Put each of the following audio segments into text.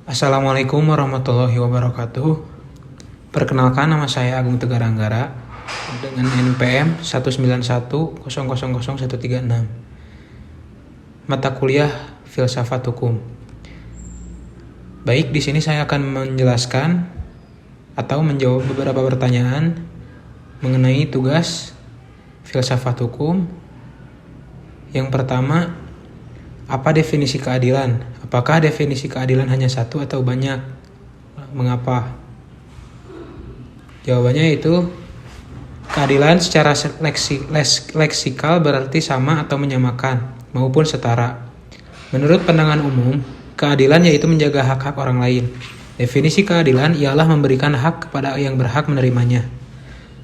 Assalamualaikum warahmatullahi wabarakatuh. Perkenalkan, nama saya Agung Tegar Anggara dengan NPM 191000136. Mata kuliah Filsafat Hukum. Baik, di sini saya akan menjelaskan atau menjawab beberapa pertanyaan mengenai tugas filsafat hukum. Yang pertama, apa definisi keadilan? Apakah definisi keadilan hanya satu atau banyak? Mengapa? Jawabannya yaitu keadilan secara leksikal berarti sama atau menyamakan maupun setara. Menurut pandangan umum, keadilan yaitu menjaga hak-hak orang lain. Definisi keadilan ialah memberikan hak kepada yang berhak menerimanya.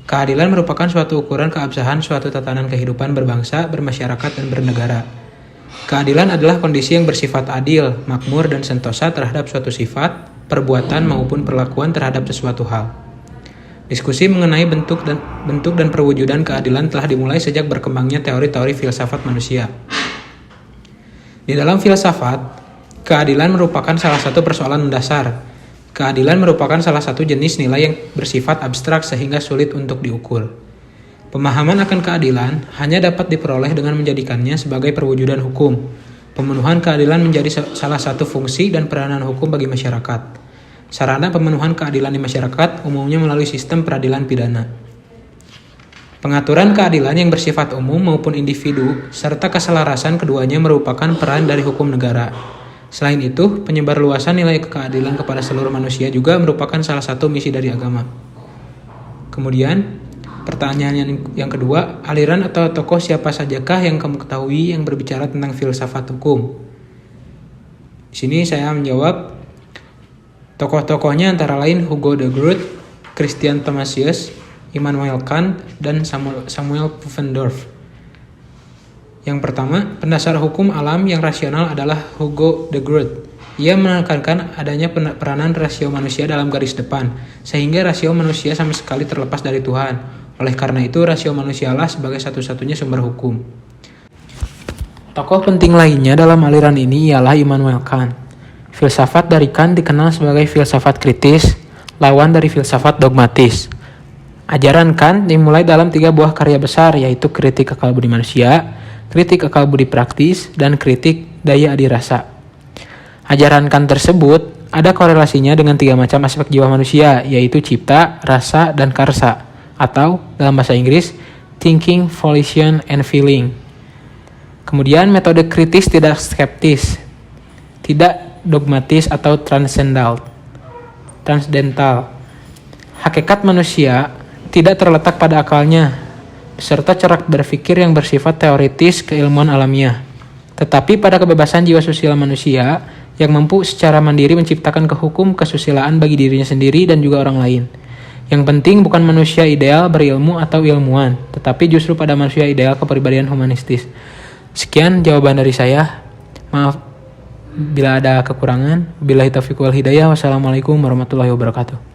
Keadilan merupakan suatu ukuran keabsahan suatu tatanan kehidupan berbangsa, bermasyarakat, dan bernegara. Keadilan adalah kondisi yang bersifat adil, makmur, dan sentosa terhadap suatu sifat, perbuatan, maupun perlakuan terhadap sesuatu hal. Diskusi mengenai bentuk dan perwujudan keadilan telah dimulai sejak berkembangnya teori-teori filsafat manusia. Di dalam filsafat, keadilan merupakan salah satu persoalan mendasar. Keadilan merupakan salah satu jenis nilai yang bersifat abstrak sehingga sulit untuk diukur. Pemahaman akan keadilan hanya dapat diperoleh dengan menjadikannya sebagai perwujudan hukum. Pemenuhan keadilan menjadi salah satu fungsi dan peranan hukum bagi masyarakat. Sarana pemenuhan keadilan di masyarakat umumnya melalui sistem peradilan pidana. Pengaturan keadilan yang bersifat umum maupun individu, serta keselarasan keduanya merupakan peran dari hukum negara. Selain itu, penyebarluasan nilai keadilan kepada seluruh manusia juga merupakan salah satu misi dari agama. Kemudian, pertanyaan yang kedua, aliran atau tokoh siapa sajakah yang kamu ketahui yang berbicara tentang filsafat hukum? Di sini saya menjawab, tokoh-tokohnya antara lain Hugo de Groot, Christian Thomasius, Immanuel Kant, dan Samuel Pufendorf. Yang pertama, pendasar hukum alam yang rasional adalah Hugo de Groot. Ia menekankan adanya peranan rasio manusia dalam garis depan, sehingga rasio manusia sama sekali terlepas dari Tuhan. Oleh karena itu, rasio manusialah sebagai satu-satunya sumber hukum. Tokoh penting lainnya dalam aliran ini ialah Immanuel Kant. Filsafat dari Kant dikenal sebagai filsafat kritis, lawan dari filsafat dogmatis. Ajaran Kant dimulai dalam 3 buah karya besar, yaitu kritik akal budi manusia, kritik akal budi praktis, dan kritik daya adirasa. Ajaran Kant tersebut ada korelasinya dengan 3 macam aspek jiwa manusia, yaitu cipta, rasa, dan karsa, atau dalam bahasa Inggris, thinking, volition, and feeling. Kemudian metode kritis tidak skeptis, tidak dogmatis atau transcendental. Hakikat manusia tidak terletak pada akalnya, serta cara berpikir yang bersifat teoritis keilmuan alamiah, tetapi pada kebebasan jiwa sosial manusia yang mampu secara mandiri menciptakan kesusilaan bagi dirinya sendiri dan juga orang lain. Yang penting bukan manusia ideal berilmu atau ilmuwan, tetapi justru pada manusia ideal kepribadian humanistis. Sekian jawaban dari saya. Maaf bila ada kekurangan. Billahi taufiq wal hidayah. Wassalamualaikum warahmatullahi wabarakatuh.